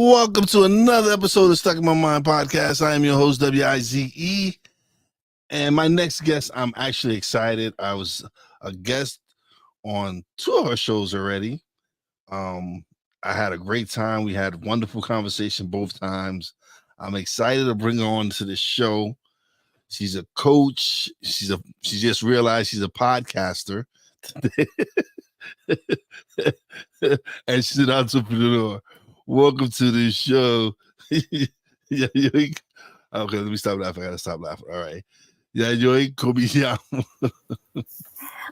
Welcome to another episode of Stuck in My Mind podcast. I am your host, WIZE. And my next guest, I'm actually excited. I was a guest on 2 of her shows already. I had a great time. We had a wonderful conversation both times. I'm excited to bring her on to the show. She's a coach. She just realized she's a podcaster. And she's an entrepreneur. Welcome to the show. Okay, let me stop laughing. I gotta stop laughing. All right. Yayoi Komiyama.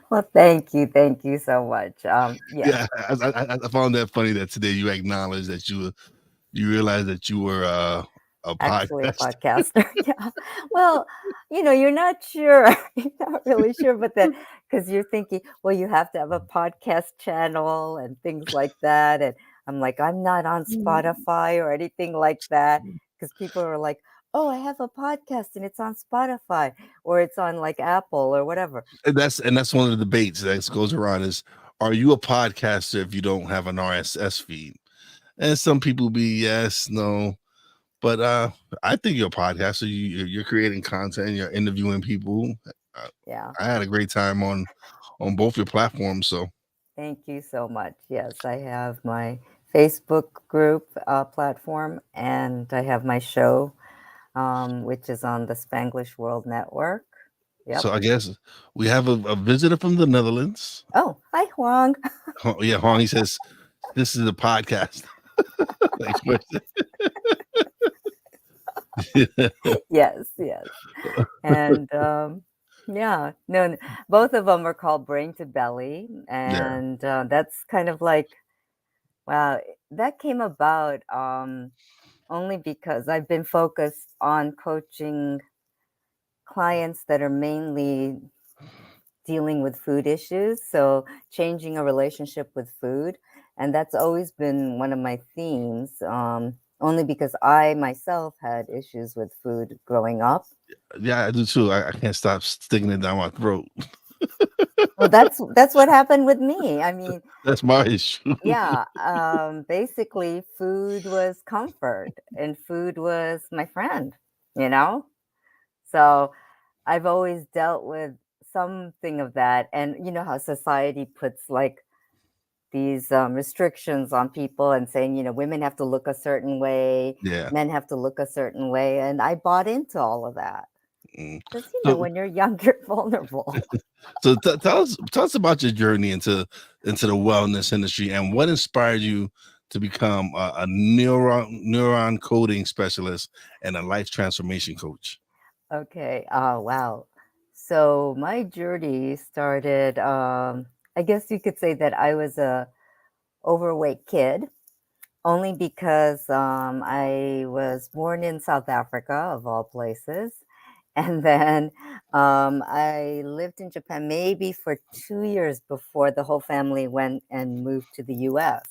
Well, thank you so much. Yeah, I found that funny that today you acknowledged that you realized that you were a actually a podcast. podcaster. Yeah. Well, you're not sure. You're not really sure, but then because you're thinking, well, you have to have a podcast channel and things like that. And I'm like, I'm not on Spotify or anything like that because people are like, oh, I have a podcast and it's on Spotify or it's on like Apple or whatever. And that's one of the debates that goes around is, are you a podcaster if you don't have an RSS feed? And some people be yes, no. But I think you're a podcaster. You're creating content. You're interviewing people. Yeah. I had a great time on both your platforms. So Thank you so much. Yes, I have my Facebook group platform and I have my show, which is on the Spanglish World Network. Yep. I guess we have a visitor from the Netherlands. Oh, hi, Huang. Yeah, Hong. He says this is a podcast. Thanks, question. Yes, yes. And yeah, no, both of them are called Brain to Belly. Yeah. And that's kind of like, wow, that came about only because I've been focused on coaching clients that are mainly dealing with food issues, so changing a relationship with food, and that's always been one of my themes, only because I myself had issues with food growing up. Yeah, I do too. I can't stop sticking it down my throat. Well, that's what happened with me. I mean, That's my issue. yeah, basically food was comfort and food was my friend, you know? So I've always dealt with something of that. And you know how society puts like these restrictions on people and saying, women have to look a certain way, Yeah. men have to look a certain way. And I bought into all of that Mm. because, So, when you're young, you're vulnerable. tell us about your journey into the wellness industry and what inspired you to become a neuron coding specialist and a life transformation coach. Okay. Oh, wow. So my journey started, I guess you could say that I was a overweight kid only because I was born in South Africa, of all places. And then I lived in Japan maybe for 2 years before the whole family went and moved to the US.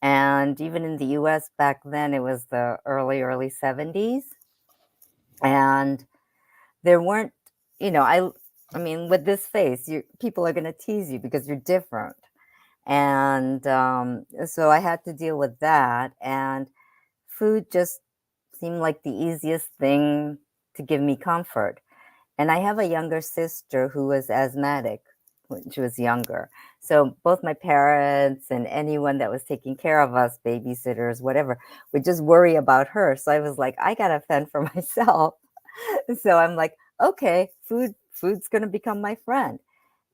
And even in the US back then, it was the early 70s. And there weren't, you know, I, I mean, with this face, people are going to tease you because you're different. And so I had to deal with that. And food just seemed like the easiest thing to give me comfort. And I have a younger sister who was asthmatic when she was younger. So both my parents and anyone that was taking care of us, babysitters, whatever, would just worry about her. So I was like, I gotta fend for myself. So I'm like, okay, food's gonna become my friend.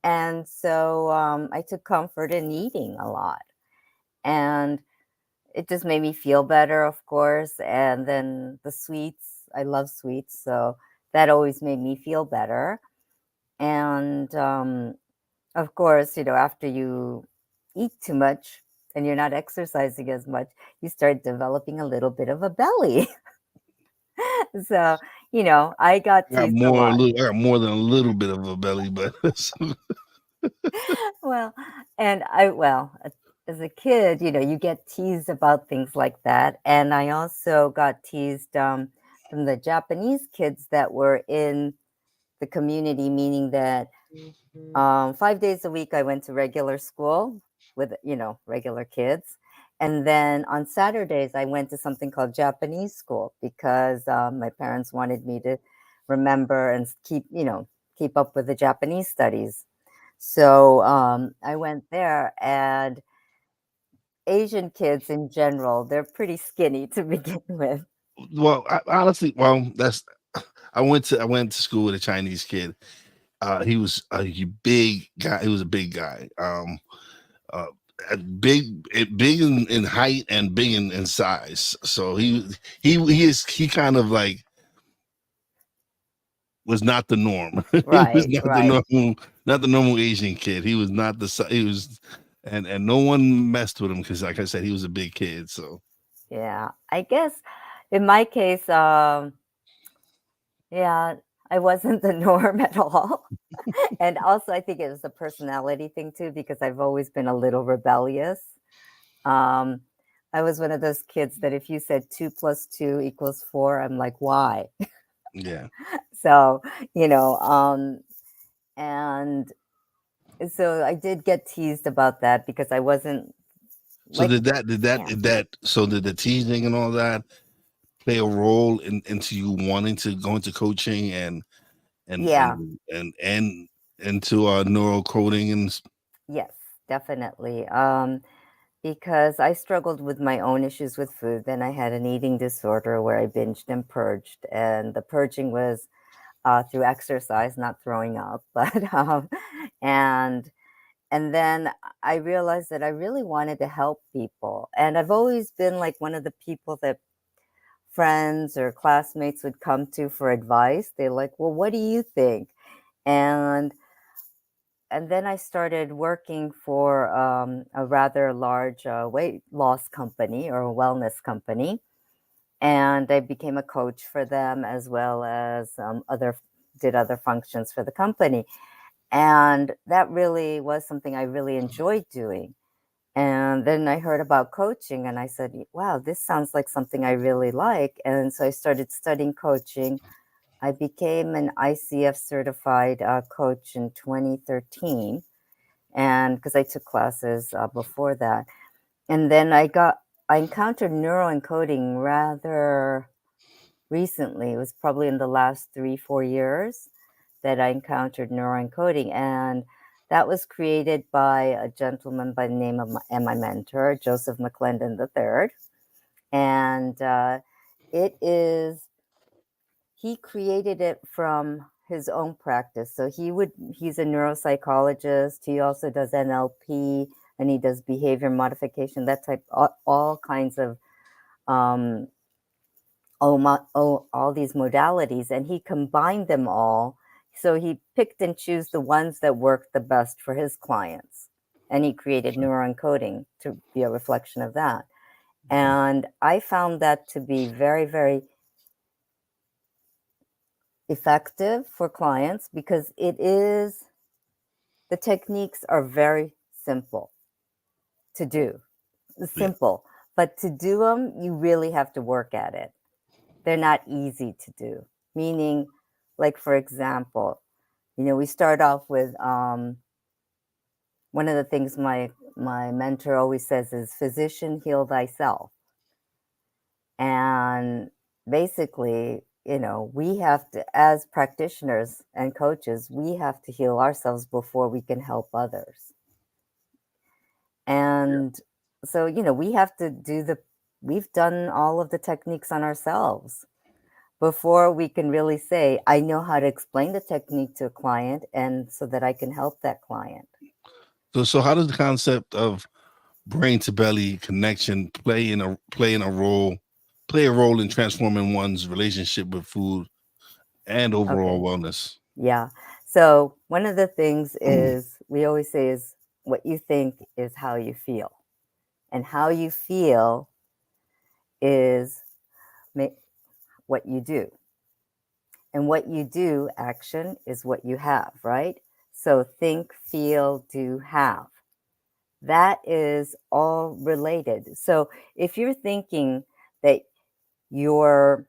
And so I took comfort in eating a lot. And it just made me feel better, of course. And then the sweets, I love sweets. So that always made me feel better. And of course, after you eat too much and you're not exercising as much, you start developing a little bit of a belly. So, I got teased a lot. I got more than a little bit of a belly, but Well, as a kid, you get teased about things like that. And I also got teased from the Japanese kids that were in the community, meaning that 5 days a week I went to regular school with, regular kids. And then on Saturdays, I went to something called Japanese school because my parents wanted me to remember and keep up with the Japanese studies. So I went there, and Asian kids in general, they're pretty skinny to begin with. Well, honestly, well, that's I went to school with a Chinese kid. He was a big guy. He was a big guy. Uh, big in height and big in size. So he kind of like was not the norm. He was Right, not the right. normal Asian kid. He was not he was, and no one messed with him because, like I said, he was a big kid. So Yeah. I guess in my case, yeah, I wasn't the norm at all. And also, I think it was a personality thing too, because I've always been a little rebellious. Um, I was one of those kids that if you said 2 plus 2 equals 4, I'm like, why? yeah. So, you know, and so I did get teased about that because I wasn't So like, yeah, did the teasing and all that play a role into you wanting to go into coaching and yeah, and and into neurocoding yes, definitely. Because I struggled with my own issues with food. Then I had an eating disorder where I binged and purged, and the purging was through exercise, not throwing up. But and and then I realized that I really wanted to help people, and I've always been like one of the people that friends or classmates would come to for advice. They're like, "Well, what do you think?" And and then I started working for a rather large weight loss company or a wellness company, and I became a coach for them as well as did other functions for the company, and that really was something I really enjoyed doing. And then I heard about coaching, and I said, "Wow, this sounds like something I really like." And so I started studying coaching. I became an ICF certified coach in 2013, and because I took classes before that, and then I encountered neuroencoding rather recently. It was probably in the last 3-4 years that I encountered neuroencoding, and that was created by a gentleman by the name of my mentor, Joseph McClendon III, and it is he created it from his own practice. So he's a neuropsychologist. He also does NLP, and he does behavior modification, that type, all kinds of um, all these modalities, and he combined them all. So he picked and chose the ones that worked the best for his clients, and he created neuroencoding to be a reflection of that. And I found that to be very, very effective for clients because the techniques are very simple to do. yeah. Simple, but to do them, you really have to work at it. They're not easy to do. Meaning, like for example, we start off with one of the things my mentor always says is physician heal thyself. And basically, we have to, as practitioners and coaches, we have to heal ourselves before we can help others. And so, we have to we've done all of the techniques on ourselves before we can really say, I know how to explain the technique to a client and so that I can help that client. So how does the concept of brain to belly connection play a role in transforming one's relationship with food and overall Okay. wellness? Yeah. So one of the things is we always say is what you think is how you feel. And how you feel is what you do. And what you do, action, is what you have, right? So think, feel, do, have. That is all related. So if you're thinking that you're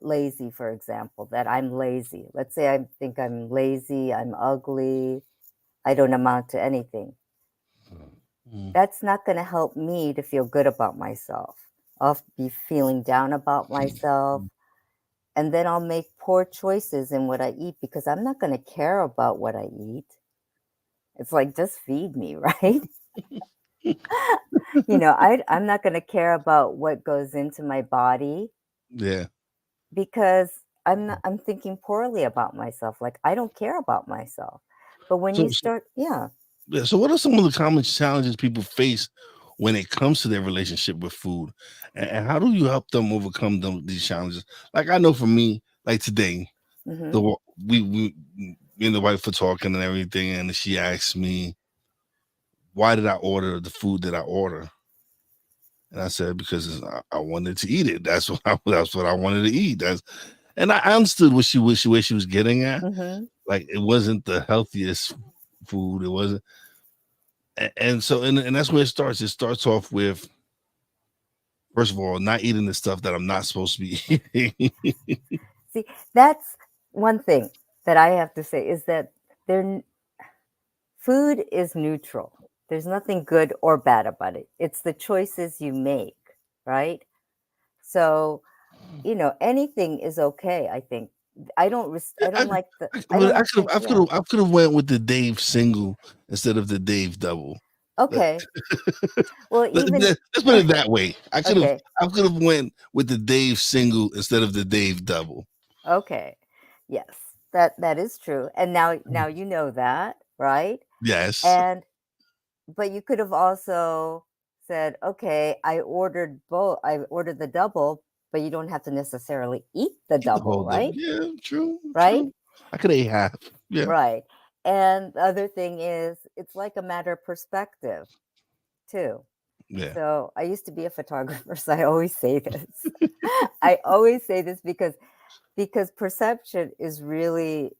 lazy, for example, that I'm lazy, let's say I think I'm lazy, I'm ugly, I don't amount to anything. Mm. that's not going to help me to feel good about myself. I'll be feeling down about myself. And then I'll make poor choices in what I eat because I'm not going to care about what I eat. It's like, just feed me, right? I'm not going to care about what goes into my body Yeah. because I'm thinking poorly about myself. Like, I don't care about myself. But when So, you start, yeah. yeah. So, what are some of the common challenges people face when it comes to their relationship with food, and how do you help them overcome these challenges? Like I know for me, like today, Hmm. the we me and the wife were talking and everything, and she asked me, "Why did I order the food that I order?" And I said, "Because I wanted to eat it. That's what I wanted to eat." And I understood where she was getting at. Hmm. Like it wasn't the healthiest food. It wasn't, and so and that's where it starts. It starts off with, first of all, not eating the stuff that I'm not supposed to be eating. See, that's one thing that I have to say is that there food is neutral. There's nothing good or bad about it. It's the choices you make, right? So, anything is okay, I think. I I, don't like the I but don't like the yeah. I could have went with the Dave single instead of the Dave double. Let- Okay. Well, even Let's put it that way. okay. I could have went with the Dave single instead of the Dave double. Okay. Yes. That is true. And now you know that, right? Yes, And but you could have also said, "Okay, I ordered the double, but you don't have to necessarily eat the get the double, whole double. right?" Yeah, true, Right? true. I could have ate half. Yeah, Right. And the other thing is it's like a matter of perspective too. yeah. So, I used to be a photographer, so I always say this. I always say this because perception is really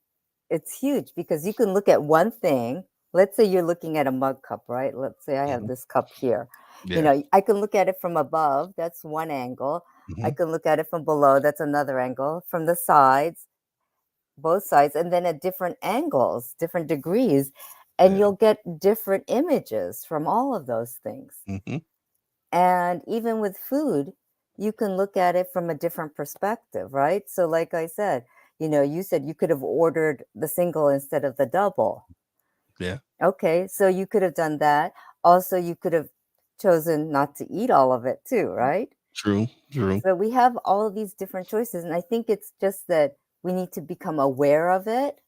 it's huge because you can look at one thing. Let's say you're looking at a mug cup, right? Let's say I have Mhm. this cup here. Yeah. I can look at it from above, that's one angle. I Hmm. can look at it from below, that's another angle. From the sides, both sides, and then at different angles, different degrees, and Yeah. you'll get different images from all of those things. Hmm. And even with food, you can look at it from a different perspective, right? So, like I said, you said you could have ordered the single instead of the double. Yeah. Okay, so you could have done that. Also, you could have chosen not to eat all of it too, right? True. True. So we have all of these different choices. And I think it's just that we need to become aware of it,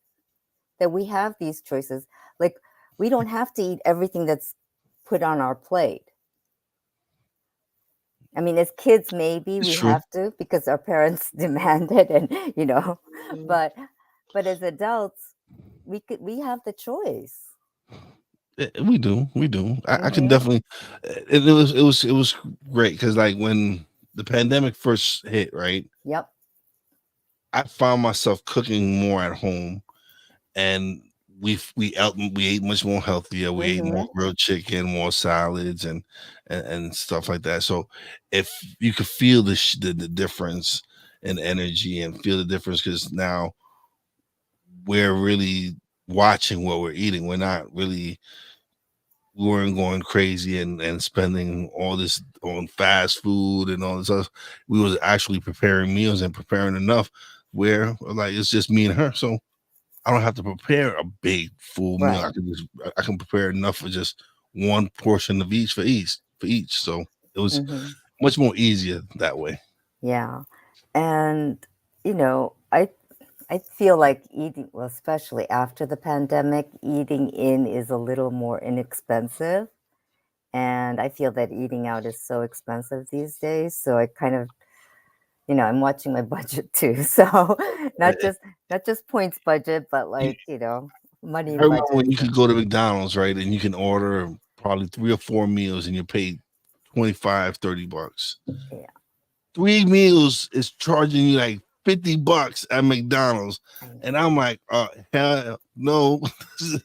that we have these choices. Like, we don't have to eat everything that's put on our plate. I mean, as kids, maybe It's we true. have to because our parents demand it, and but as adults, we have the choice. We do. We do. I can Hmm. definitely. It was great because like when the pandemic first hit, right? Yep. I found myself cooking more at home, and we ate much more healthier. We ate more Hmm. grilled chicken, more salads, and stuff like that. So if you could feel the difference in energy and feel the difference because now we're really watching what we're eating. We're not really we weren't going crazy and spending all this on fast food and all this stuff. We was actually preparing meals and preparing enough where like it's just me and her. So I don't have to prepare a big full meal. Right. I can prepare enough for just one portion of each for each. So it was Hmm. much more easier that way. Yeah. And I feel like eating, well, especially after the pandemic, eating in is a little more inexpensive. And I feel that eating out is so expensive these days. So I kind of, I'm watching my budget too. So not I just not just points budget, but like, money remember when budget. you So could go to McDonald's, right? And you can order probably 3 or 4 meals and you pay 25, 30 bucks. yeah, 3 meals is charging you like $50 at McDonald's. I know. And I'm like, hell no, this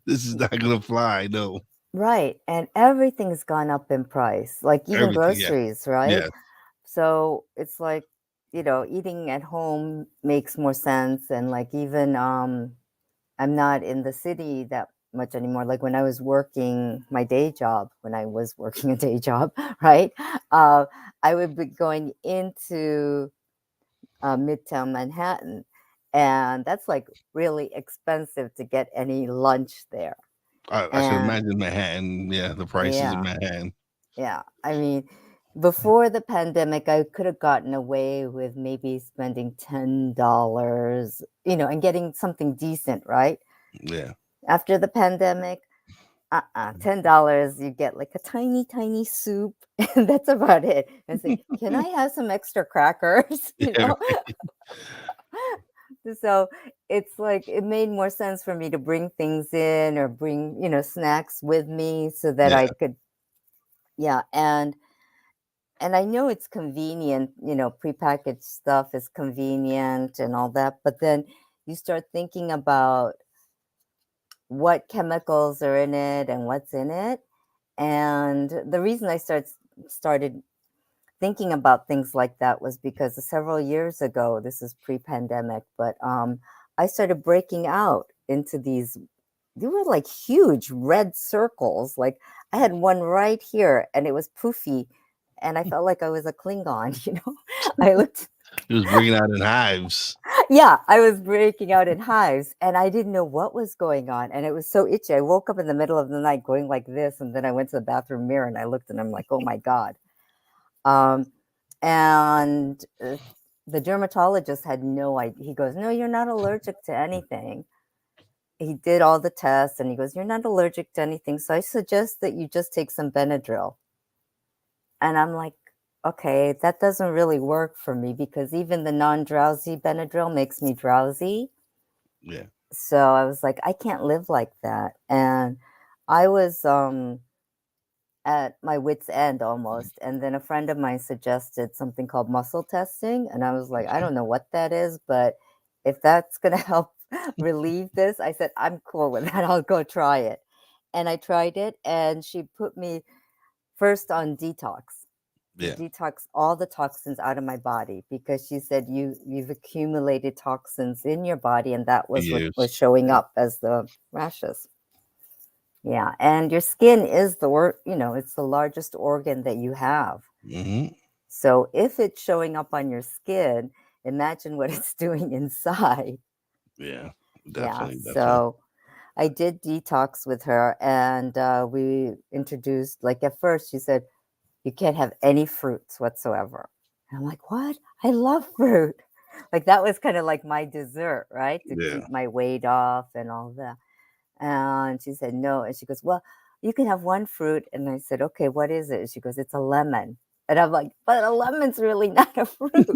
is not gonna fly. No, Right. And everything's gone up in price, like even everything, yeah, groceries, right? yeah, So it's like, eating at home makes more sense. And like even I'm not in the city that much anymore. Like when I was working my day job, when I was working a day job, right? Uh, I would be going into Midtown Manhattan, and that's like really expensive to get any lunch there. I should And imagine Manhattan. Yeah, the prices in yeah, Manhattan. yeah. I mean, before the pandemic, I could have gotten away with maybe spending $10, and getting something decent, right? Yeah. After the pandemic, $10, you get like a tiny, tiny soup, and that's about it. And say, can I have some extra crackers? Yeah. So it's like it made more sense for me to bring things in or bring, snacks with me so that I Yeah. could, yeah. And I know it's convenient, prepackaged stuff is convenient and all that, but then you start thinking about what chemicals are in it and what's in it. And the reason I started thinking about things like that was because several years ago, this is pre-pandemic, but I started breaking out into these. They were like huge red circles. Like I had one right here, and it was poofy, and I felt like I was a Klingon. I looked. He was bringing out in hives. Yeah, I was breaking out in hives, and I didn't know what was going on, and it was so itchy. I woke up in the middle of the night going like this, and then I went to the bathroom mirror and I looked, and I'm like, oh my god. Um, and the dermatologist had no idea. He goes, "No, you're not allergic to anything." He did all the tests, and he goes, "You're not allergic to anything. So I suggest that you just take some Benadryl." And I'm like, "Okay, that doesn't really work for me because even the non-drowsy Benadryl makes me drowsy." Yeah. So I was like, "I can't live like that." And I was at my wit's end almost. And then a friend of mine suggested something called muscle testing. And I was like, I Okay. don't know what that is, but if that's going to help relieve this, I said, I'm cool with that. I'll go try it. And I tried it. And she put me first on detox to Yeah. detox all the toxins out of my body because she said you've accumulated toxins in your body and that was what was Years. showing Yeah. up as the rashes. Yeah, and your skin is it's the largest organ that you have. Hmm. So if it's showing up on your skin, imagine what it's doing inside. Yeah. Yeah, Definitely. Definitely. so I did detox with her and we introduced, like at first she said, you can't have any fruits whatsoever. And I'm like, what? I love fruit. Like that was kind of like my dessert, right? To Yeah. keep my weight off and all that. And she said, no. And she goes, well, you can have one fruit. And I said, okay, what is it? And she goes, it's a lemon. And I'm like, but a lemon's really not a fruit.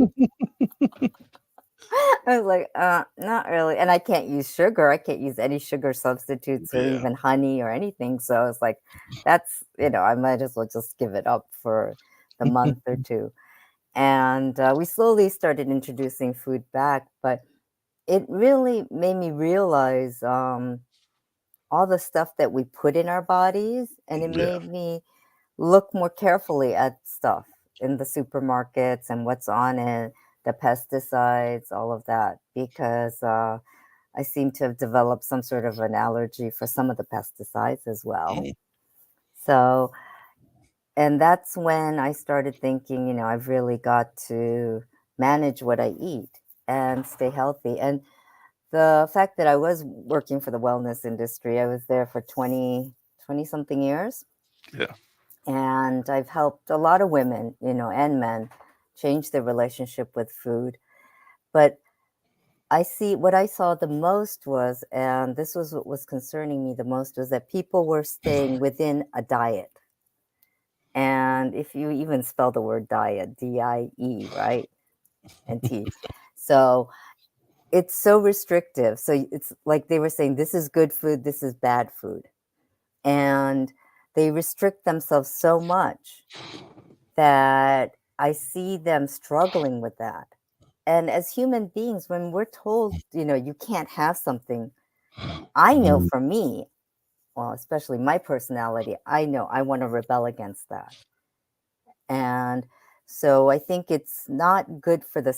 I was like, not really. And I can't use sugar. I can't use any sugar substitutes or Yeah. even honey or anything. So I was like, that's, I might as well just give it up for the month or two. And we slowly started introducing food back, but it really made me realize all the stuff that we put in our bodies, and it Yeah. made me look more carefully at stuff in the supermarkets and what's on it, the pesticides, all of that, because I seem to have developed some sort of an allergy for some of the pesticides as well. Mhm. So, and that's when I started thinking, I've really got to manage what I eat and stay healthy. And the fact that I was working for the wellness industry, I was there for 20 something years. Yeah. And I've helped a lot of women, and men change their relationship with food. But what I saw the most was, and this was what was concerning me the most, was that people were staying within a diet. And if you even spell the word diet, DIE, right? And T. So it's so restrictive. So it's like they were saying, this is good food, this is bad food. And they restrict themselves so much that I see them struggling with that. And as human beings, when we're told, you can't have something, I know Mhm. for me, well, especially my personality, I know I want to rebel against that. And so I think it's not good for the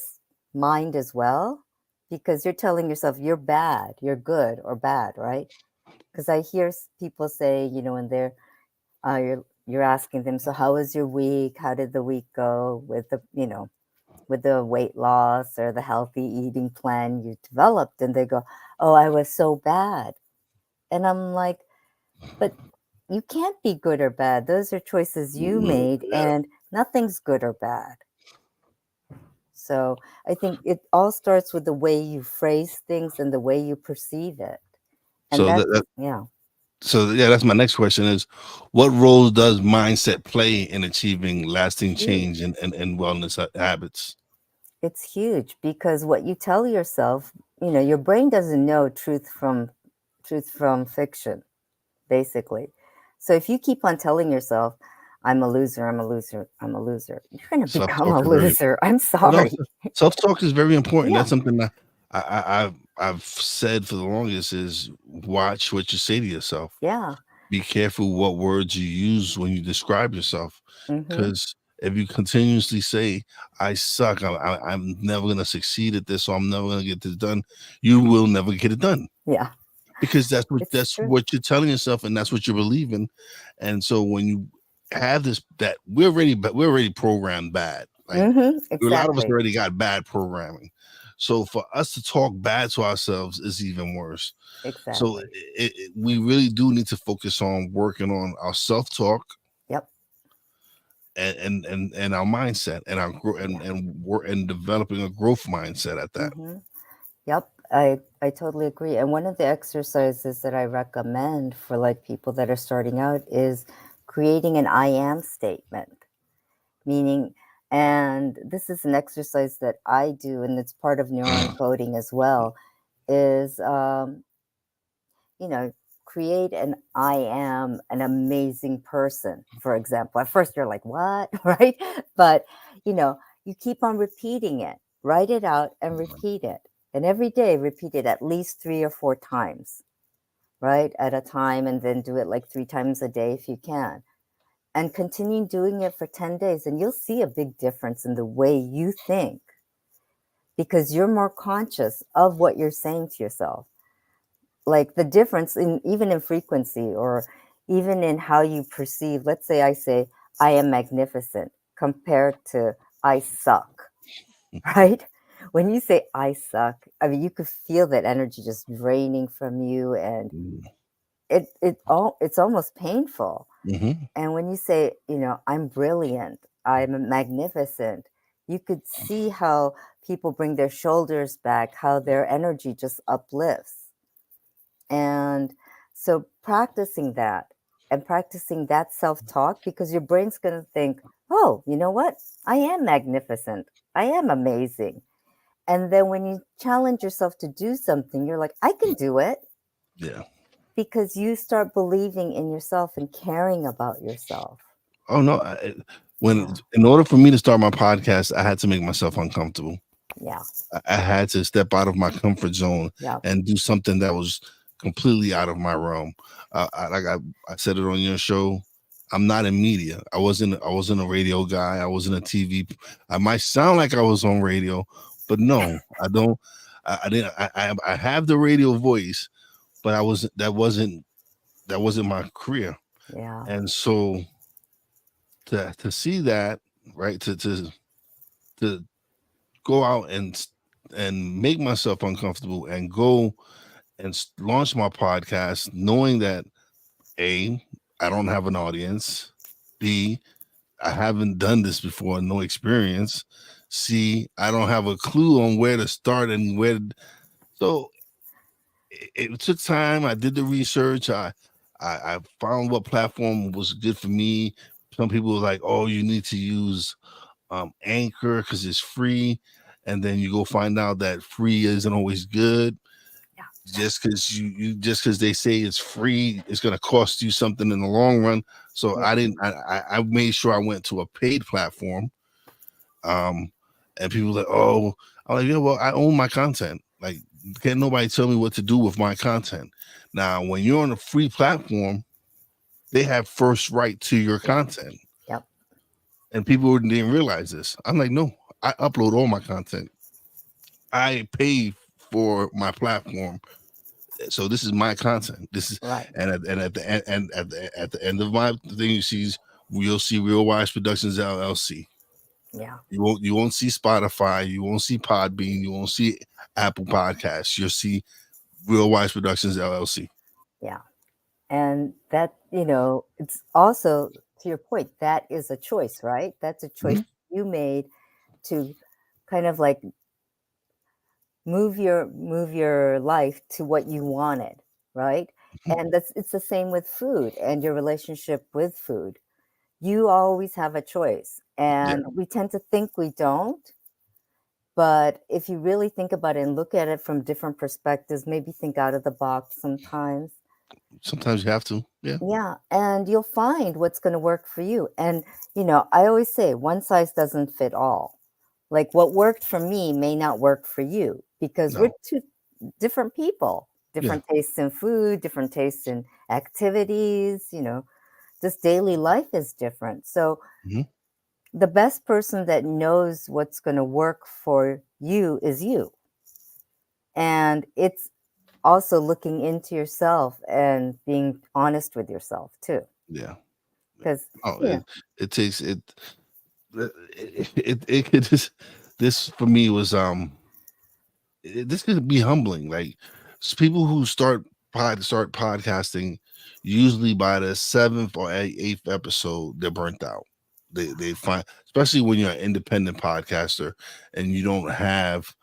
mind as well, because you're telling yourself you're bad, you're good or bad, right? Because I hear people say, when you're asking them, so how was your week? How did the week go with the weight loss or the healthy eating plan you developed? And they go, oh, I was so bad. And I'm like, but you can't be good or bad. Those are choices you made, Yeah. and nothing's good or bad. So I think it all starts with the way you phrase things and the way you perceive it. And So that's, yeah. that's my next question is, what role does mindset play in achieving lasting Huge. change and wellness habits? It's huge because what you tell yourself, your brain doesn't know truth from fiction, basically. So if you keep on telling yourself, I'm a loser, I'm a loser, I'm a loser, you're going to become Self-talk a is very loser. I'm Oh no, sorry. self-talk is very important. Yeah. That's something that I've said for the longest is watch what you say to yourself. Yeah. Be careful what words you use when you describe yourself, Mhm. because if you continuously say I suck, I'm never gonna succeed at this, or I'm never gonna get this done, you will never get it done, Yeah. because It's that's true. what you're telling yourself, and that's what you're believing. And so when you have this, that we're already programmed bad, like Mhm. a lot of us Exactly. already got bad programming. So for us to talk bad to ourselves is even worse. So Exactly. we really do need to focus on working on our self-talk Yep. and our mindset and our Yeah. and developing a growth mindset at that. Mhm. Yep, I totally agree. And one of the exercises that I recommend for like people that are starting out is creating an I am statement, meaning, and this is an exercise that I do, and it's part of neuroencoding as well, is you know, create an I am an amazing person, for example. At first you're like, what? Right? But, you know, you keep on repeating it, write it out and repeat it. And every day repeat it at least 3 or 4 times, right? At a time, and then do it like 3 times a day if you can. And continue doing it for 10 days, and you'll see a big difference in the way you think because you're more conscious of what you're saying to yourself, like the difference in even in frequency or even in how you perceive. Let's say I say I am magnificent compared to I suck. Right? When you say I suck, I mean you could feel that energy just draining from you, and it's almost painful. Mm-hmm. And when you say, I'm brilliant, I'm magnificent, you could see how people bring their shoulders back, how their energy just uplifts. And so practicing that and practicing that self-talk, because your brain's going to think, oh, you know what? I am magnificent. I am amazing. And then when you challenge yourself to do something, you're like, I can do it, Yeah. because you start believing in yourself and caring about yourself. Oh no. When Yeah. in order for me to start my podcast, I had to make myself uncomfortable. Yeah. I had to step out of my comfort zone Yeah. and do something that was completely out of my realm. I said it on your show. I'm not in media. I wasn't a radio guy. I wasn't a TV. I might sound like I was on radio, but no, I don't. I didn't. I have the radio voice, but I wasn't. That wasn't my career. Yeah. And so to see that, right, to go out and make myself uncomfortable and go and launch my podcast knowing that A, I don't have an audience, B, I haven't done this before, no experience, C, I don't have a clue on where to start and so it took time. I did the research. I found what platform was good for me. Some people were like, oh, you need to use Anchor because it's free, and then you go find out that free isn't always good. Yeah. Just because they say it's free, it's gonna cost you something in the long run. So I Yeah. didn't. I made sure I went to a paid platform. Um, and people were like, oh, I'm like, yeah, well, I own my content. Like, can't nobody tell me what to do with my content. Now, when you're on a free platform, they have first right to your content, Yep. and people didn't realize this. I'm like, no, I upload all my content. I pay for my platform. So this is my content. This is Right. and at the end and at the end of my thing, you'll see Real Wise Productions LLC. Yeah. You won't see Spotify. You won't see Podbean. You won't see Apple Podcasts. You'll see Real Wise Productions LLC. Yeah. And that, it's also, to your point, that is a choice, right? That's a choice Mhm. you made to kind of like move your life to what you wanted, right? Mhm. And it's the same with food and your relationship with food. You always have a choice, Yeah. and we tend to think we don't. But if you really think about it and look at it from different perspectives, maybe think out of the box sometimes. Sometimes you have to. Yeah. Yeah, and you'll find what's going to work for you. And, I always say one size doesn't fit all. Like what worked for me may not work for you because we're No. two different people, Yeah. different tastes in food, different tastes in activities, just daily life is different. So Mhm. the best person that knows what's going to work for you is you. And it's also looking into yourself and being honest with yourself too. Yeah. Because, Oh, you know, it takes it. It could just this for me was this could be humbling. Like people who start podcasting, usually by the seventh or eighth episode, they're burnt out. They find, especially when you're an independent podcaster and you don't have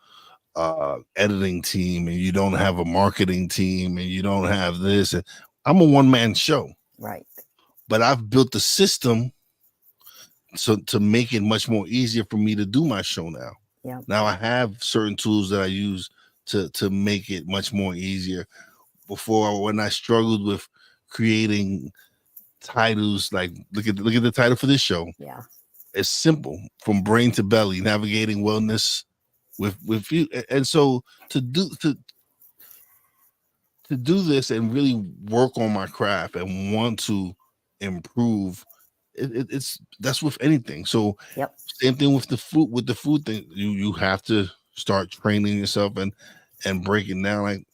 editing team and you don't have a marketing team and you don't have this. And I'm a one man show, right. but I've built the system so to make it much more easier for me to do my show now. Yeah. Now I have certain tools that I use to make it much more easier. Before, when I struggled with creating titles, like look at the title for this show. Yeah. It's simple: from brain to belly, navigating wellness with you. And so to do this and really work on my craft and want to improve, it's that's with anything. So Yep. same thing with the food thing. You have to start training yourself and breaking down. Like,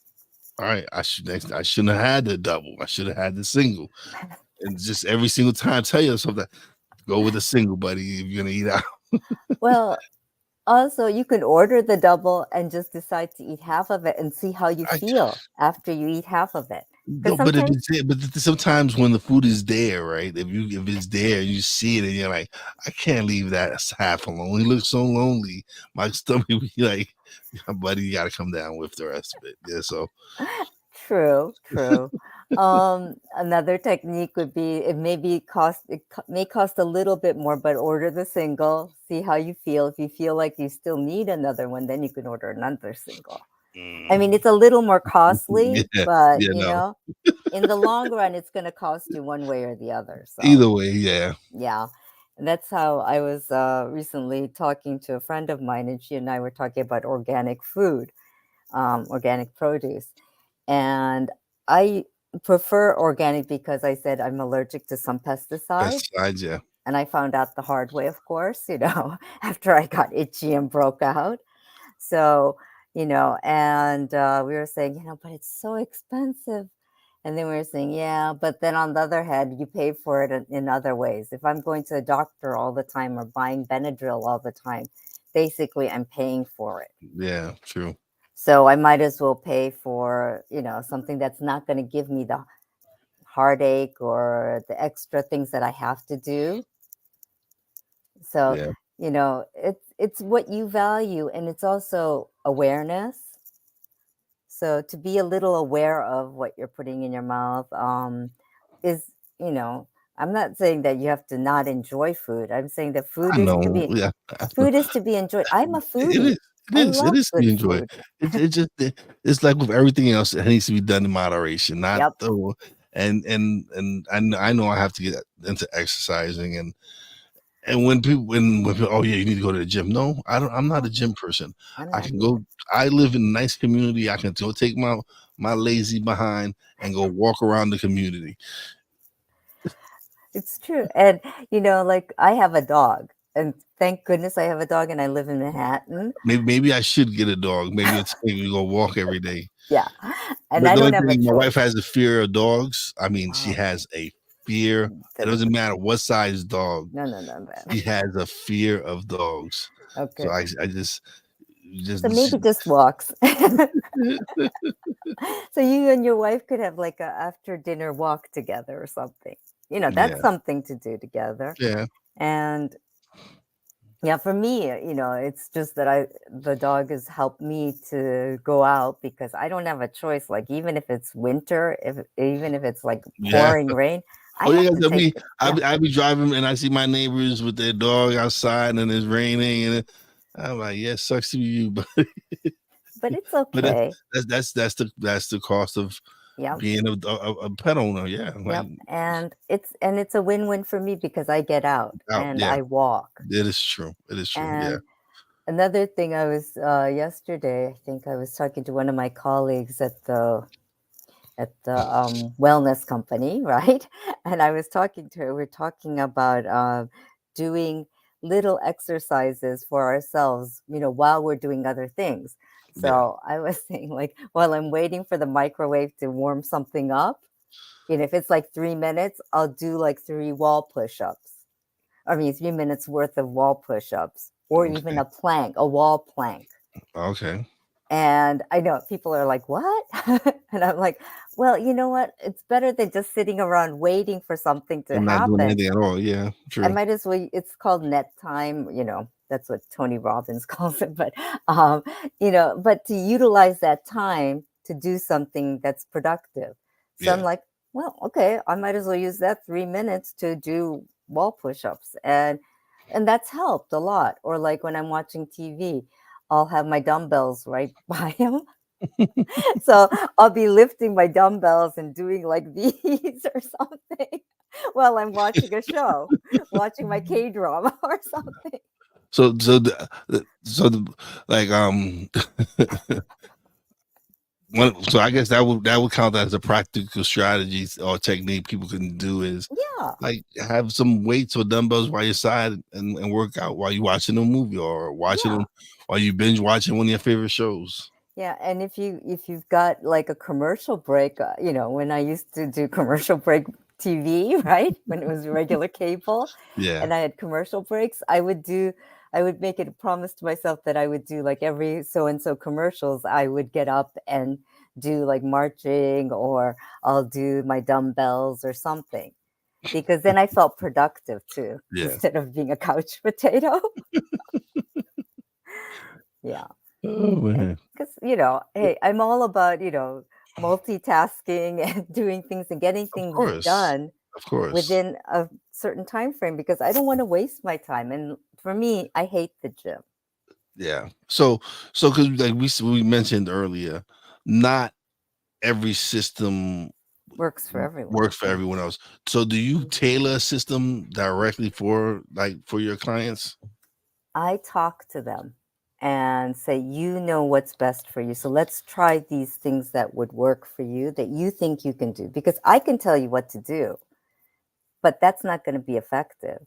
all right, I shouldn't have had the double. I should have had the single. And just every single time tell yourself that go with a single, buddy, if you're gonna eat out. Well, also, you can order the double and just decide to eat half of it and see how you I feel after you eat half of it. Because no, but sometimes, sometimes when the food is there, right? If it's there and you see it and you're like, I can't leave that half alone. He looks so lonely. My stomach be like, "Yeah, buddy, you got to come down with the rest of it." Yeah, so true, true. Another technique would be it may cost a little bit more, but order the single, see how you feel. If you feel like you still need another one, then you can order another single. I mean, mm, it's a little more costly, yeah, but yeah, no. in the long run, it's going to cost you one way or the other. So, Either way, yeah, yeah. And that's how I was recently talking to a friend of mine, and she and I were talking about organic food, organic produce. And I prefer organic because I said I'm allergic to some pesticides. pesticides, yeah. And I found out the hard way, of course, after I got itchy and broke out. So, and we were saying, but it's so expensive. And then we were saying, yeah, but then on the other hand, you pay for it in other ways. If I'm going to the doctor all the time or buying Benadryl all the time, basically I'm paying for it. Yeah, true. So I might as well pay for, something that's not going to give me the heartache or the extra things that I have to do. So, Yeah, it's what you value, and it's also awareness. So to be a little aware of what you're putting in your mouth is, you know, I'm not saying that you have to not enjoy food. I'm saying that I know. Yeah, I know. food is to be enjoyed. I'm a It foodie. is. It I is. It love is to good be enjoyed. food. It's like with everything else, it needs to be done in moderation, not Yep. the and I know I have to get into exercising and when people, oh yeah, you need to go to the gym. No, I don't. I'm not a gym person. I'm I not can either. go. I live in a nice community. I can go take my lazy behind and go walk around the community. It's true. And, like I have a dog, and thank goodness I have a dog, and I live in Manhattan. Maybe I should get a dog. Maybe it's maybe go walk every day. Yeah. And But I the don't only have a thing, my wife choice. has a fear of dogs. I mean, she Oh, has a fear. It that's doesn't matter what size dog. no, no, no, She man. has a fear of dogs. So Okay. I just So maybe just walks. So you and your wife could have like a after dinner walk together or something. That's yeah, something to do together. yeah, And yeah, for me, it's just that the dog has helped me to go out because I don't have a choice. Like even if it's winter, even if it's like yeah. pouring rain, I Oh have yeah, to I take mean, it. Yeah, I be driving and I see my neighbors with their dog outside and it's raining and I'm like, yeah, sucks to be you, but but it's but okay. that's the cost of Yeah. being a pet owner. Yeah, like Yep, and it's a win-win for me because I get out out. and Yeah, I walk. it is true. It is true. Yeah, And another thing I was yesterday, I think I was talking to one of my colleagues at the wellness company, right? And I was talking to her. We're talking about doing little exercises for ourselves, while we're doing other things. yeah. So I was saying, like, while I'm waiting for the microwave to warm something up, if it's like 3 minutes, I'll do like 3 wall push-ups. I mean, 3 minutes worth of wall push-ups, or even Okay, a wall plank. okay. And I know people are like, what? And I'm like, well, you know what? It's better than just sitting around waiting for something to And not doing happen. anything at all. Yeah, I true. might as well, it's called net time, that's what Tony Robbins calls it. But, but to utilize that time to do something that's productive. So I'm Yeah, like, well, okay, I might as well use that 3 minutes to do wall push-ups. And that's helped a lot. Or like when I'm watching TV, I'll have my dumbbells right by him. So I'll be lifting my dumbbells and doing like these or something while I'm watching a show, watching my K drama or something. like so I guess that would count as a practical strategy or technique people can do is Yeah. like have some weights or dumbbells by your side and work out while you're watching a movie or watching Yeah. them while you binge watching one of your favorite shows. Yeah, and if you've got like a commercial break, when I used to do commercial break TV, right? When it was regular cable Yeah. and I had commercial breaks, I would make it a promise to myself that I would do like every so and so commercials, I would get up and do like marching or I'll do my dumbbells or something. Because then I felt productive too, Yeah. instead of being a couch potato. Yeah. Oh man. Because, hey, I'm all about, multitasking and doing things and getting Of things course. done Of course. within a certain time frame because I don't want to waste my time. And for me, I hate the gym. Yeah. So because like we mentioned earlier, not every system Works for everyone. works for everyone else. So do you tailor a system directly for for your clients? I talk to them and say, you know what's best for you. So let's try these things that would work for you that you think you can do because I can tell you what to do, but that's not going to be effective.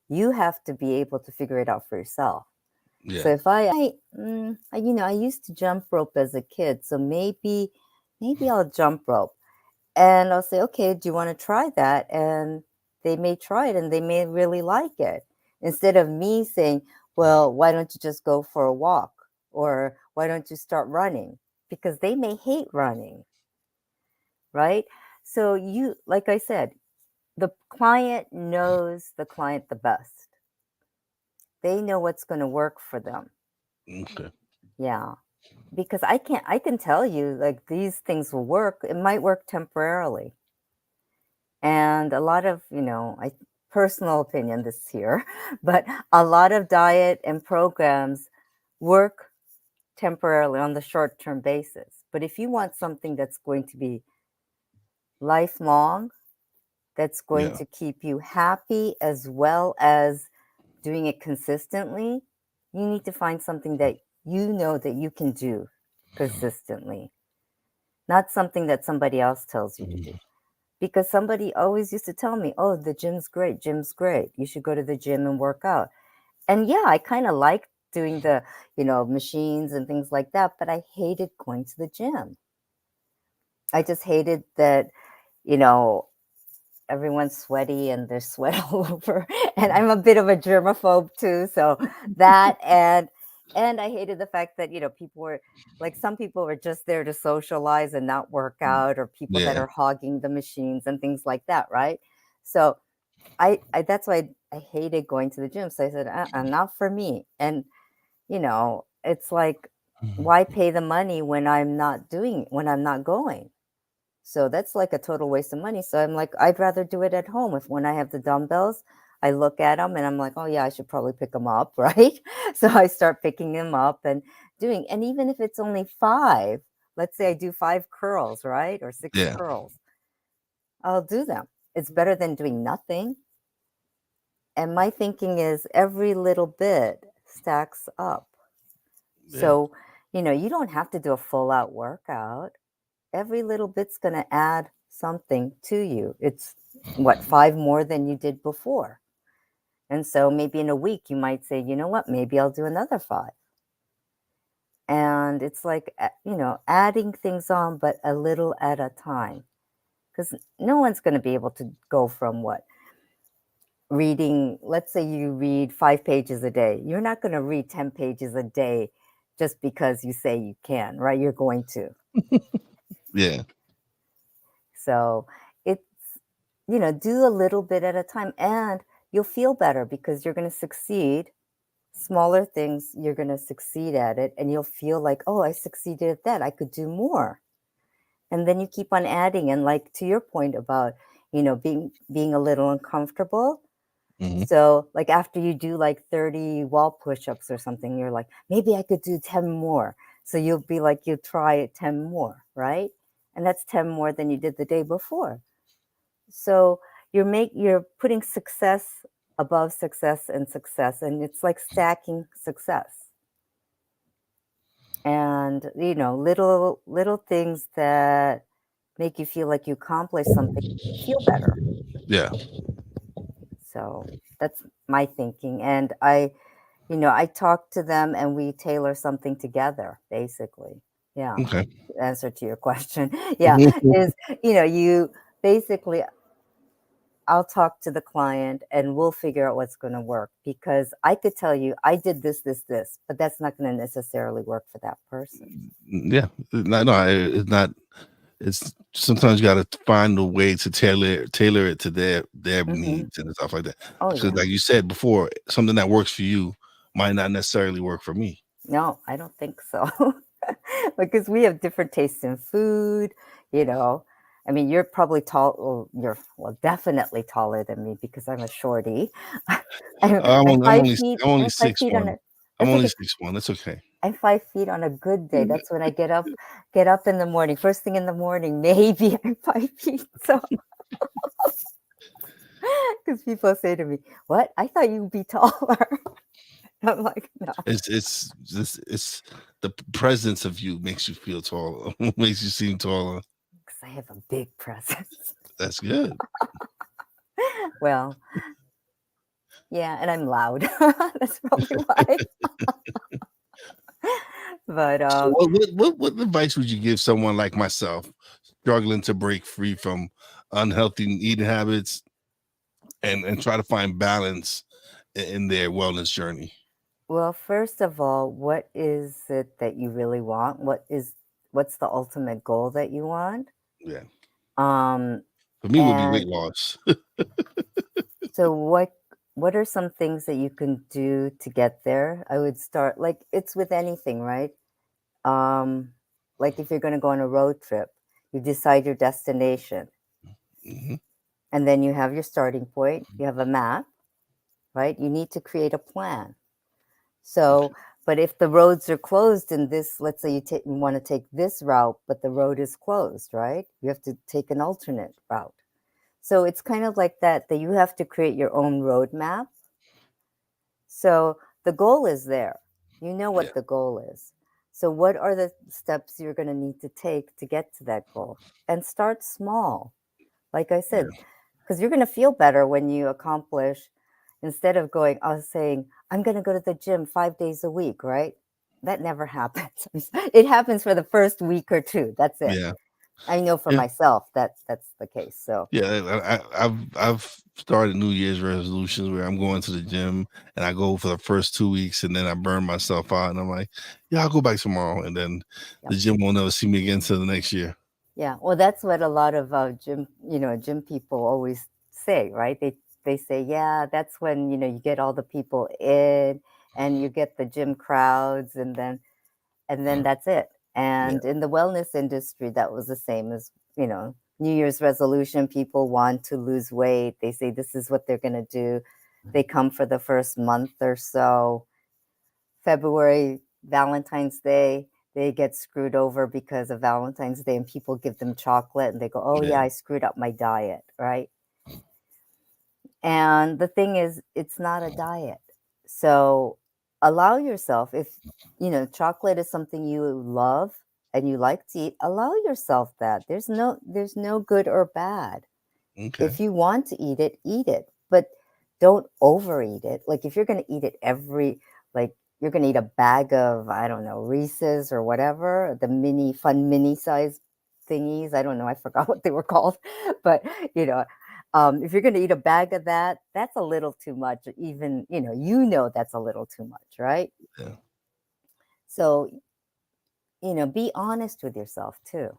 You have to be able to figure it out for yourself. So Yeah. if I used to jump rope as a kid, so maybe I'll jump rope, and I'll say, okay, do you want to try that? And they may try it, and they may really like it. Instead of me saying, well, why don't you just go for a walk, or why don't you start running? Because they may hate running, right? So like I said, the client knows the client the best. They know what's going to work for them. Okay. Yeah. Because I can tell you like these things will work. It might work temporarily. And a lot of, I personal opinion this here, but a lot of diet and programs work temporarily on the short-term basis. But if you want something that's going to be lifelong, that's going Yeah. to keep you happy as well as doing it consistently, you need to find something that you know that you can do consistently, not something that somebody else tells you to do. Because somebody always used to tell me, oh, the gym's great, gym's great. You should go to the gym and work out. And yeah, I kind of liked doing the, machines and things like that, but I hated going to the gym. I just hated that, you know, everyone's sweaty and there's sweat all over. And I'm a bit of a germaphobe too. So that and I hated the fact that, people were like some people were just there to socialize and not work out, or people that Yeah. are hogging the machines and things like that, right? So I that's why I hated going to the gym. So I said, not for me. And it's like, Mhm. why pay the money when I'm not going? So that's like a total waste of money. So I'm like, I'd rather do it at home. If when I have the dumbbells, I look at them and I'm like, oh yeah, I should probably pick them up, right? So I start picking them up and doing, and even if it's only five, let's say I do five curls, right? Or six Yeah. curls, I'll do them. It's better than doing nothing. And my thinking is every little bit stacks up. Yeah. So, you don't have to do a full out workout. Every little bit's going to add something to you. It's what, five more than you did before. And so maybe in a week, you might say, you know what, maybe I'll do another five. And it's like, adding things on, but a little at a time. Because no one's going to be able to go from what? Reading, let's say you read 5 pages a day. You're not going to read 10 pages a day just because you say you can, right? You're going to. Yeah. So it's, do a little bit at a time, and you'll feel better because you're going to succeed. Smaller things, you're going to succeed at it, and you'll feel like, oh, I succeeded at that. I could do more. And then you keep on adding. And like to your point about, being a little uncomfortable. Hmm. So like after you do like 30 wall push-ups or something, you're like, maybe I could do 10 more. So you'll be like, you try it 10 more, right? And that's 10 more than you did the day before. So you're putting success above success, and it's like stacking success. And little things that make you feel like you accomplished something, you feel better. Yeah. So that's my thinking. And I talk to them and we tailor something together, basically. Yeah. Okay. Answer to your question. Yeah. Is, you basically, I'll talk to the client and we'll figure out what's going to work, because I could tell you I did this, but that's not going to necessarily work for that person. Yeah. No, it's not. It's sometimes you got to find a way to tailor it to their Hmm. needs and stuff like that. Oh, Because, yeah. like you said before, something that works for you might not necessarily work for me. No, I don't think so. Because we have different tastes in food, you know. I mean, you're probably tall, well, you're, well, definitely taller than me because I'm a shorty. I'm I'm only I'm five only feet. I'm only I'm five six feet on one. a, I'm that's only okay. 6'1". That's okay. I'm 5 feet on a good day. That's when I get up in the morning, first thing in the morning, maybe I'm 5 feet. So, because people say to me, what? I thought you'd be taller. I'm like, no, It's the presence of you makes you feel taller, makes you seem taller. because I have a big presence. That's good. Well, yeah, and I'm loud. That's probably why. But So what advice would you give someone like myself struggling to break free from unhealthy eating habits and try to find balance in their wellness journey? well, first of all, what is it that you really want? What's the ultimate goal that you want? Yeah. Um, For me, would be weight and loss. so what are some things that you can do to get there? I would start like it's with anything, right? Um, like if you're going to go on a road trip, you decide your destination, Hmm. and then you have your starting point, you have a map, right? You need to create a plan. So, Okay. but if the roads are closed in this, let's say you want to take this route, but the road is closed, right? You have to take an alternate route. So it's kind of like that you have to create your own roadmap. So the goal is there. You know Yeah. what the goal is. So what are the steps you're going to need to take to get to that goal? And start small. Like I Yeah. said, because you're going to feel better when you accomplish, instead of going, I was saying, I'm going to go to the gym 5 days a week, right? That never happens. It happens for the first week or two. That's it. Yeah. I know for Yeah, myself that that's the case. So yeah. I've started New Year's resolutions where I'm going to the gym and I go for the first 2 weeks and then I burn myself out and I'm like, yeah, I'll go back tomorrow, and then yeah, the gym won't never see me again until the next year. yeah. Well, that's what a lot of gym people always say, right? They say, yeah, that's when you get all the people in, and you get the gym crowds, and then that's it. Yeah, And in the wellness industry, that was the same as New Year's resolution. People want to lose weight. They say this is what they're going to do. They come for the first month or so. February, Valentine's Day, they get screwed over because of Valentine's Day, and people give them chocolate and they go, oh, yeah, yeah, I screwed up my diet, right? And the thing is, it's not a diet. So allow yourself, if chocolate is something you love and you like to eat, allow yourself that. There's no good or bad. okay, If you want to eat it, but don't overeat it. Like if you're going to eat it like you're going to eat a bag of, I don't know, Reese's or whatever, the mini size thingies. I don't know. I forgot what they were called, but you know, if you're going to eat a bag of that, that's a little too much. Even, that's a little too much, right? yeah, So, be honest with yourself too.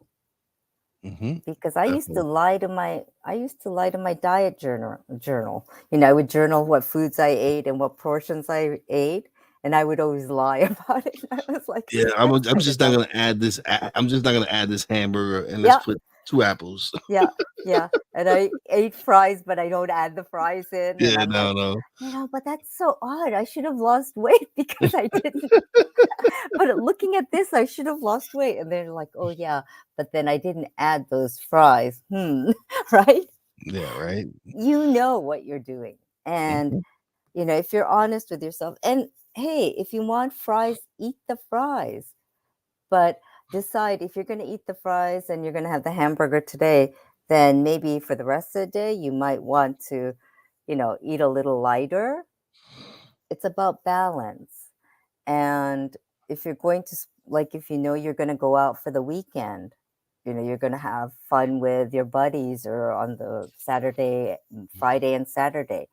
mm-hmm, Because I used to definitely. lie to my diet journal. I would journal what foods I ate and what portions I ate, and I would always lie about it. I was like, Yeah, that's I'm kind of just not dumb. gonna add this. I'm just not gonna add this hamburger and let's Yeah, put two apples. yeah, yeah. And I ate fries, but I don't add the fries in, and Yeah, I'm like, no, no. but that's so odd. I should have lost weight because I didn't. But looking at this, I should have lost weight. And they're like, oh yeah, but then I didn't add those fries. Right? Yeah, right. You know what you're doing. And, Mhm. if you're honest with yourself, and hey, if you want fries, eat the fries, but decide if you're going to eat the fries and you're going to have the hamburger today, then maybe for the rest of the day, you might want to, eat a little lighter. It's about balance. And if you're going to, like, if you're going to go out for the weekend, you're going to have fun with your buddies or on the Friday and Saturday,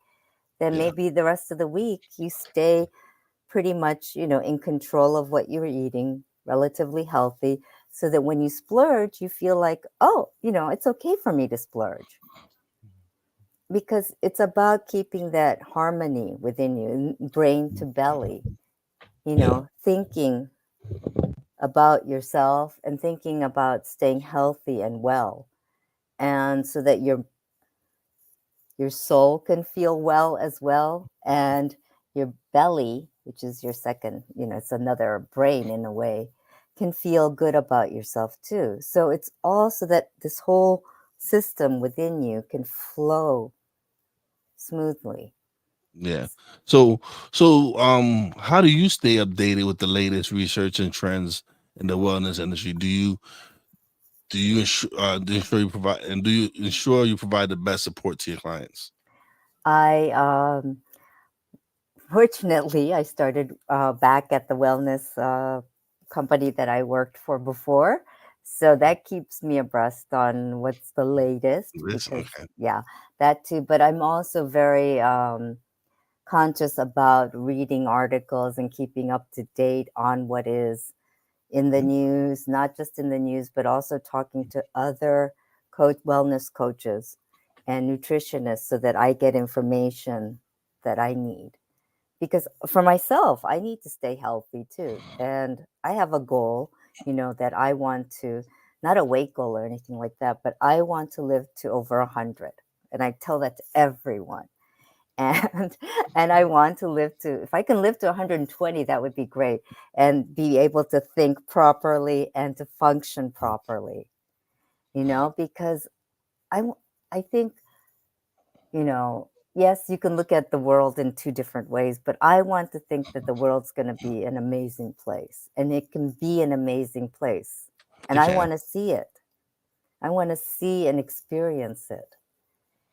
then Yeah, maybe the rest of the week you stay pretty much, in control of what you're eating, relatively healthy, so that when you splurge, you feel like, oh, it's okay for me to splurge. Because it's about keeping that harmony within you, brain to belly, yeah, thinking about yourself and thinking about staying healthy and well. And so that your soul can feel well as well, and your belly, which is your second, it's another brain in a way, can feel good about yourself too. So it's also that this whole system within you can flow smoothly. yeah. So, how do you stay updated with the latest research and trends in the wellness industry? Do you ensure you provide and do you ensure you provide the best support to your clients? I Fortunately, I started back at the wellness company that I worked for before. So that keeps me abreast on what's the latest This because, okay. yeah, that too. But I'm also very conscious about reading articles and keeping up to date on what is in the Mhm. news, not just in the news, but also talking to other wellness coaches and nutritionists so that I get information that I need. Because for myself, I need to stay healthy too. And I have a goal, that I want to, not a weight goal or anything like that, but I want to live to over 100. And I tell that to everyone. And and I want to live to, if I can live to 120, that would be great. And be able to think properly and to function properly, because I, w- I think yes, you can look at the world in two different ways, but I want to think that the world's going to be an amazing place, and it can be an amazing place. And It I can. want to see it. I want to see and experience it.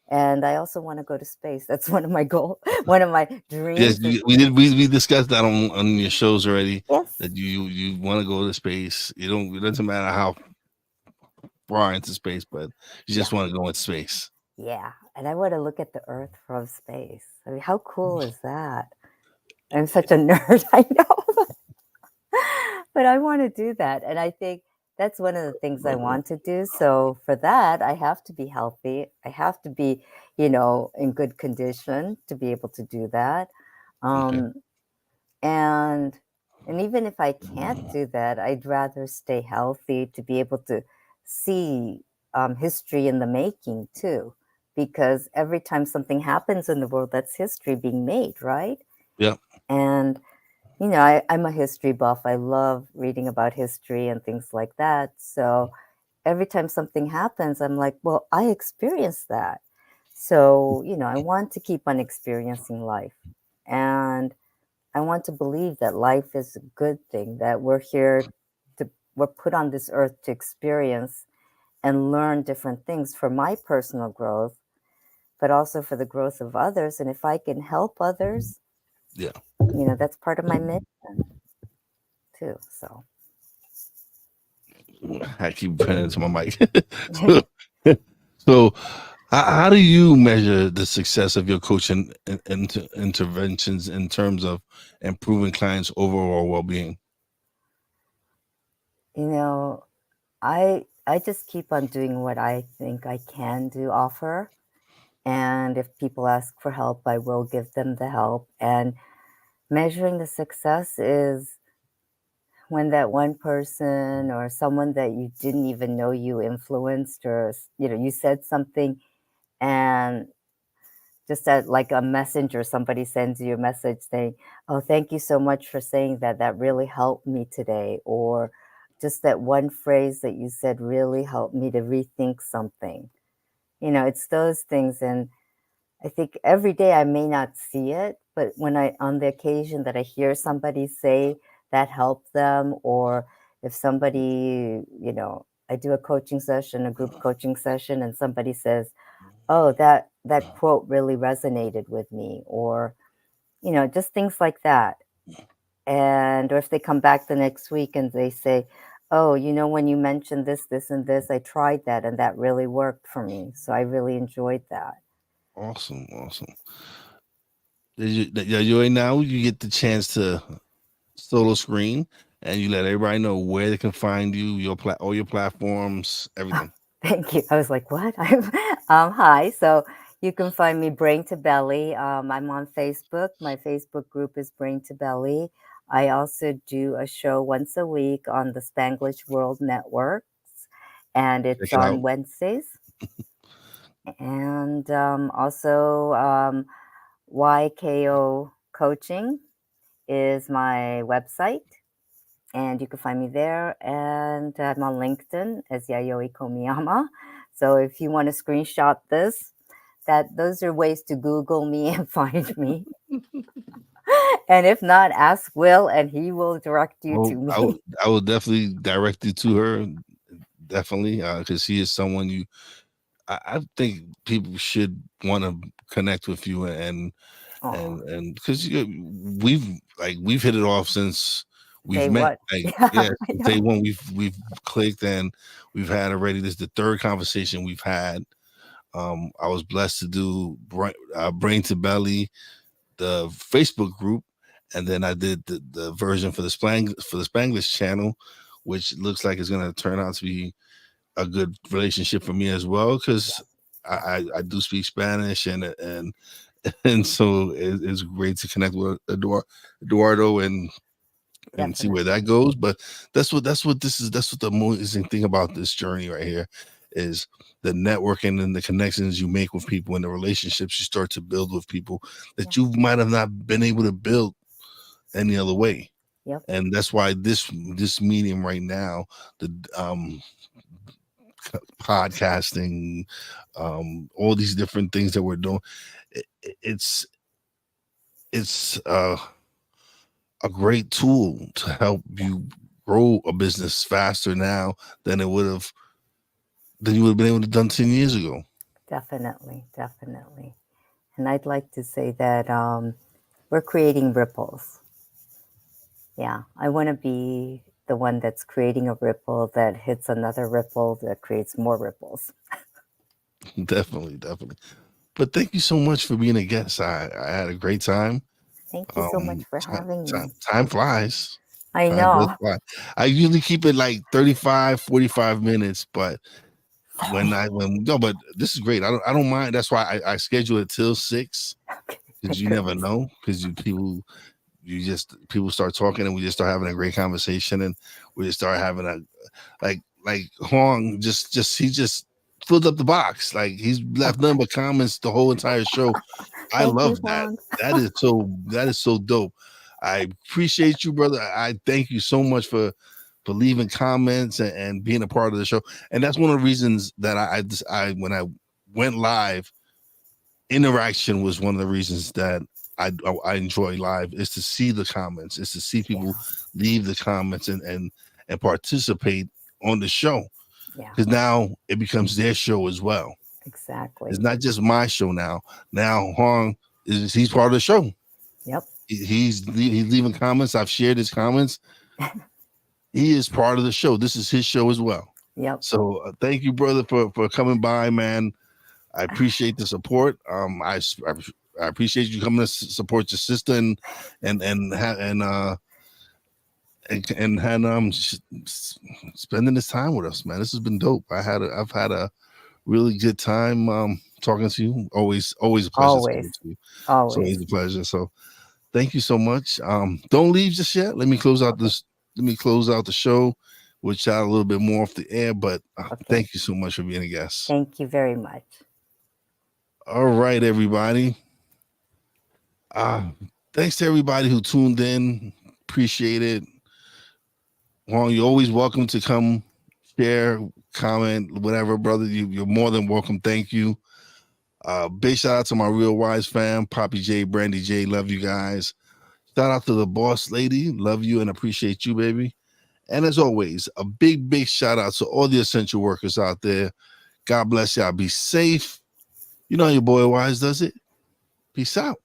And I also want to go to space. That's one of my goals. One of my Yes, dreams is, we discussed that on your shows already yes, that you want to go to space. You don't. It doesn't matter how far into space, but you Yeah. just want to go in space. Yeah. And I want to look at the Earth from space. I mean, how cool is that? I'm such a nerd, I know, but I want to do that. And I think that's one of the things I want to do. So for that, I have to be healthy. I have to be, in good condition to be able to do that. Okay. Um, and and even if I can't do that, I'd rather stay healthy to be able to see history in the making too. Because every time something happens in the world, that's history being made, right? Yep. And I'm a history buff. I love reading about history and things like that. So every time something happens, I'm like, well, I experienced that. So, I want to keep on experiencing life. And I want to believe that life is a good thing, that we're put on this earth to experience and learn different things for my personal growth, but also for the growth of others. And if I can help others, Yeah. that's part of my mission too. So. I keep putting it into my mic. so, so how do you measure the success of your coaching interventions in terms of improving clients' overall well-being? You know, I just keep on doing what I think I can do offer. And if people ask for help, I will give them the help. And measuring the success is when that one person or someone that you didn't even know you influenced, or you said something, and just that, like a messenger, somebody sends you a message saying, "Oh, thank you so much for saying that. That really helped me today." Or just that one phrase that you said really helped me to rethink something. It's those things. And I think every day I may not see it, but on the occasion that I hear somebody say that helped them, or if somebody, I do a coaching session, a group coaching session, and somebody says, "Oh, that quote really resonated with me," or just things like that. And or if they come back the next week and they say, "Oh, when you mentioned this, this, and this, I tried that, and that really worked for me. So I really enjoyed that." Awesome, awesome. Yeah, you right now you get the chance to solo screen, and you let everybody know where they can find you, all your platforms, everything. Thank you. I was like, "What?" Hi. So you can find me Brain to Belly. I'm on Facebook. My Facebook group is Brain to Belly. I also do a show once a week on the Spanglish World Networks, and Check it's it out. on Wednesdays. And also, YKO Coaching is my website, and you can find me there. And I'm on LinkedIn as Yayoi Komiyama. So if you want to screenshot this, those are ways to Google me and find me. And if not, ask Will, and he will direct you to Well, me. I will definitely direct you to her, definitely, because she is someone I think people should want to connect with you, Oh, and because we've hit it off since we've day met. what? Like, Yeah, yeah, I since day know. one we've clicked, and we've had already. This is the third conversation we've had. I was blessed to do Brain to Belly, the Facebook group, and then I did the version for the Spanglish channel, which looks like it's gonna turn out to be a good relationship for me as well, because I do speak Spanish, and so it's great to connect with Eduardo, and see where Definitely. that goes. But that's what the amazing thing about this journey right here is, the networking and the connections you make with people and the relationships you start to build with people Yeah. that you might have not been able to build any other way. Yep. And that's why this medium right now, the podcasting, all these different things that we're doing, it's it's a great tool to help Yeah. you grow a business faster now than it would have than you would have been able to done 10 years ago. Definitely. Definitely. And I'd like to say that we're creating ripples. Yeah, I want to be the one that's creating a ripple that hits another ripple that creates more ripples. Definitely. But thank you so much for being a guest. I had a great time. Thank you so much for Time, having me. time flies. I Time does know. fly. I usually keep it like 35, 45 minutes, but but this is great. I don't mind. That's why I schedule it till 6, Okay, because thank you never goodness. know, because people start talking, and we just start having a great conversation, and we just start having a like Hong he just filled up the box. Like, he's left nothing but comments the whole entire show. I Thank you, love that. Juan. That is so dope. I appreciate you, brother. I thank you so much for leaving comments and being a part of the show. And that's one of the reasons that I when I went live, interaction was one of the reasons that I enjoy live, is to see the comments, is to see people Yeah, leave the comments and participate on the show, yeah, because now it becomes their show as well. It's exactly. not just my show now. Now Hong he's part of the show. Yep, He's leaving comments. I've shared his comments. He is part of the show. This is his show as well. yep. So thank you, brother, for coming by, man. I appreciate the support. I appreciate you coming to support your sister and spending this time with us, man. This has been dope. I've had a really good time talking to you. Always a pleasure talking Always, to you. It's always. always a pleasure. So thank you so much. Don't leave just yet. Let me close out Okay, the show. We'll chat a little bit more off the air, but okay. thank you so much for being a guest. Thank you very much. All right, everybody. Thanks to everybody who tuned in. Appreciate it. Well, you're always welcome to come share, comment, whatever, brother. You're more than welcome. Thank you. Big shout out to my Real Wise fam, Poppy J, Brandy J. Love you guys. Shout out to the boss lady. Love you and appreciate you, baby. And as always, a big shout out to all the essential workers out there. God bless y'all. Be safe. You know how your boy Wise does it. Peace out.